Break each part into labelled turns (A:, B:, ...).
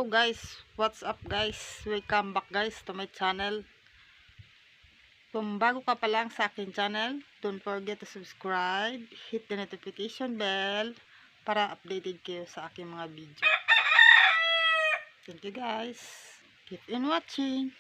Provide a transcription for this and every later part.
A: Hello guys, what's up guys? Welcome back guys to my channel. Kung bago ka pa lang sa akin channel, don't forget to subscribe, hit the notification bell para updated kayo sa aking mga video. Thank you guys. Keep on watching.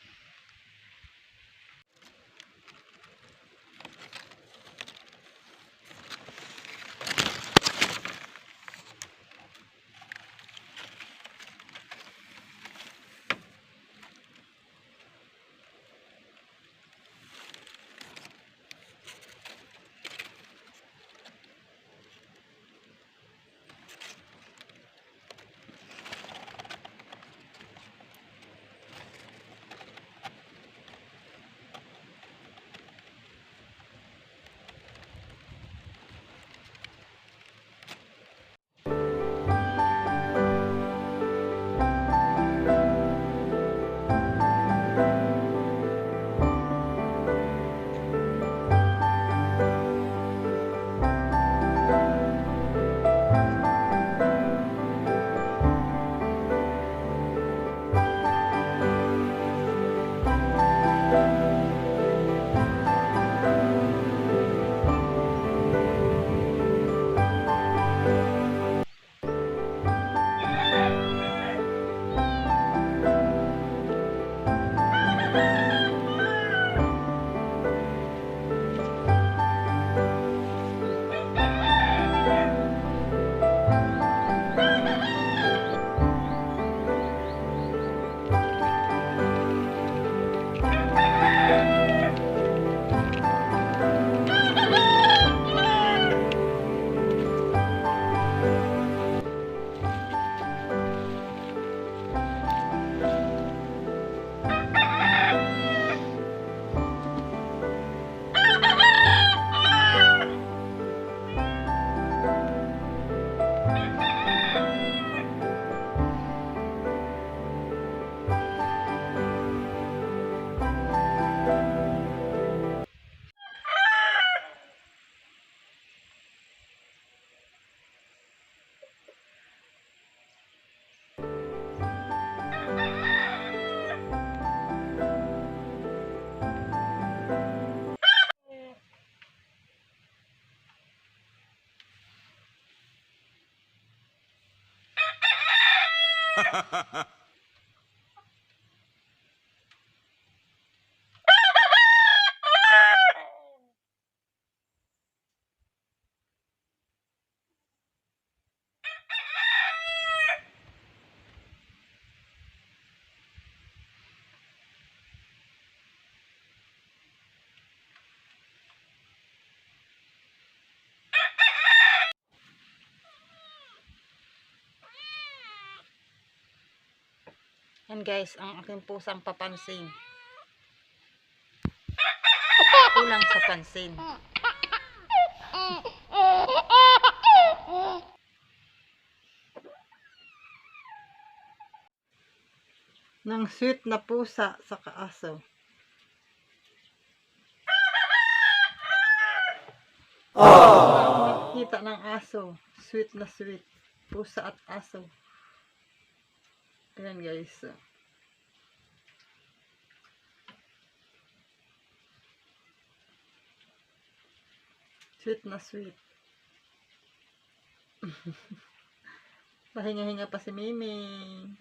A: Yan guys, ang aking pusang papansin. Kulang sa pansin. Nang sweet na pusa sa kaaso. Makikita ng aso. Sweet na sweet. Pusa at aso. Ayan guys. Sweet na sweet. Pahinga-hinga pa si Miming.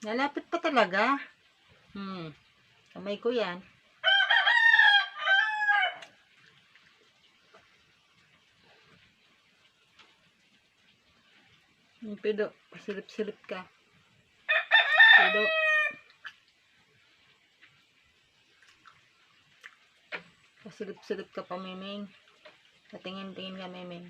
A: Nalapit pa talaga. Kamay ko yan. Pido, pasilip-silip ka. Pido. Pasilip-silip ka pa, Miming. Patingin-tingin ka, Miming.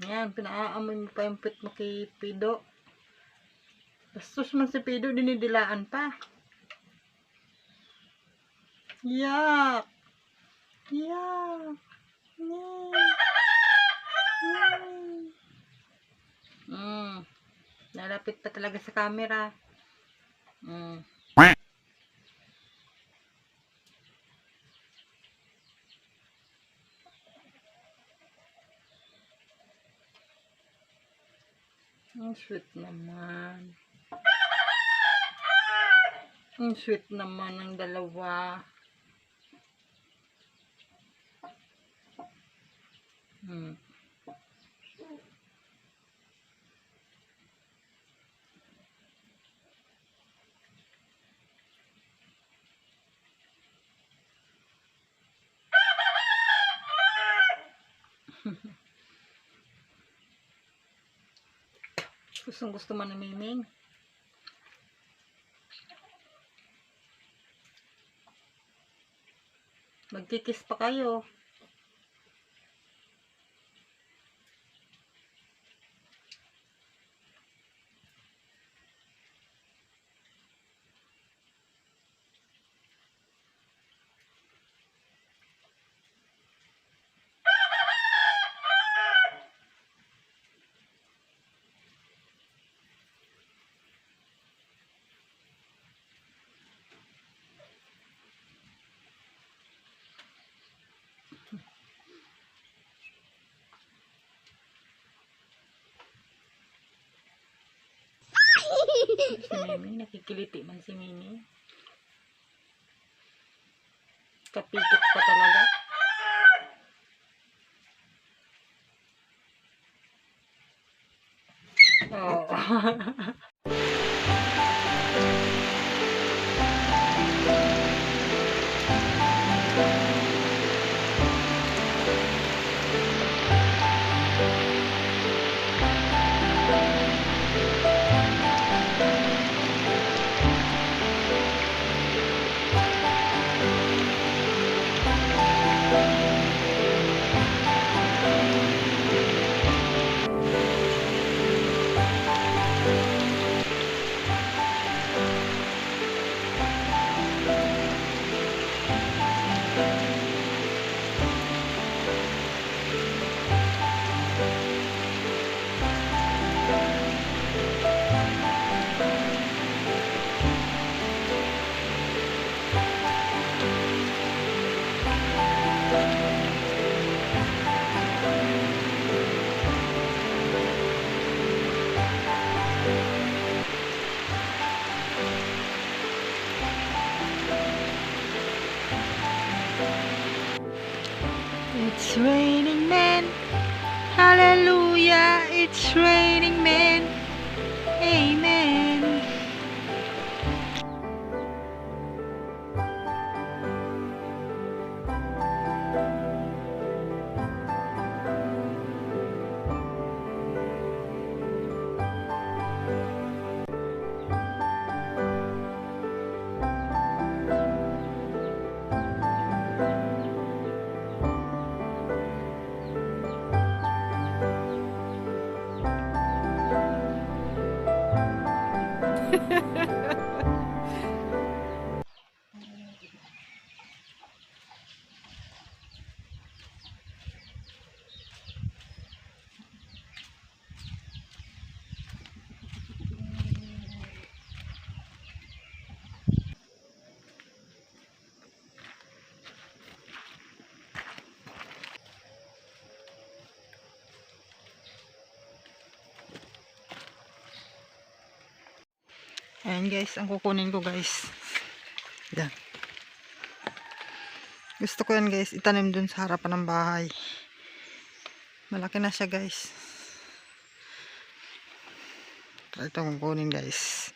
A: Yan, pinaamoy mo pa yung pit mo kay Pido. Bastos man si Pido, dinidilaan pa. Yak! Yak! Nalapit pa talaga sa camera. Ang sweet naman. Ang sweet naman ng dalawa. Hmm. Gustong gusto man ni Miming. Magkikis pa kayo. Si Mimi, nakikiliti man si Mimi. Kapikit pa talaga. Oh. It's raining men. Hallelujah. It's raining men. Amen. Ayan guys, ang kukunin ko guys. Yan. Gusto ko yan guys, itanim dun sa harapan ng bahay. Malaki na siya guys. Try ito kukunin guys.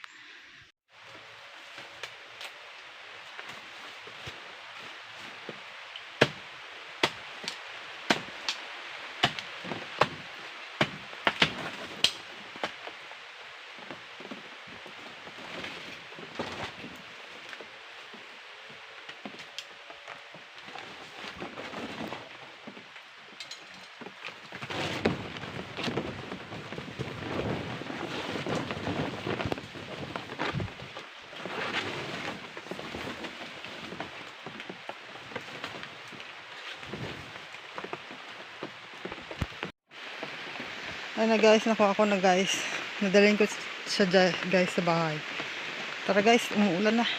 A: Ayun na guys, nakuha ko na guys. Nadalhin ko siya guys sa bahay. Tara guys, umuulan na.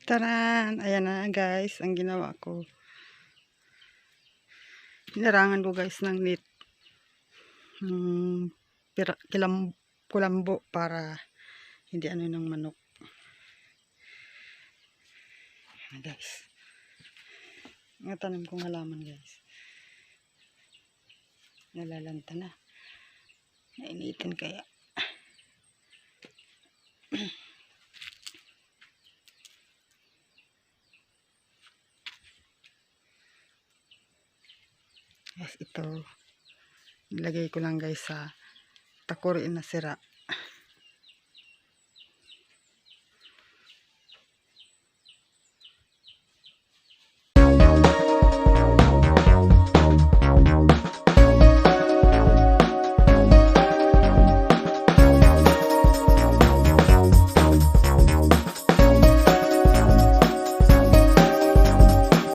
A: Taran! Ayan na guys, ang ginawa ko. Hinarangan ko guys ng net. Kulambo para hindi ano ng manok. Ayan guys. Ang tanim kong halaman guys. Nalalanta na. Nainitin kaya. Guys, ito nilagay ko lang guys sa takuriin na sira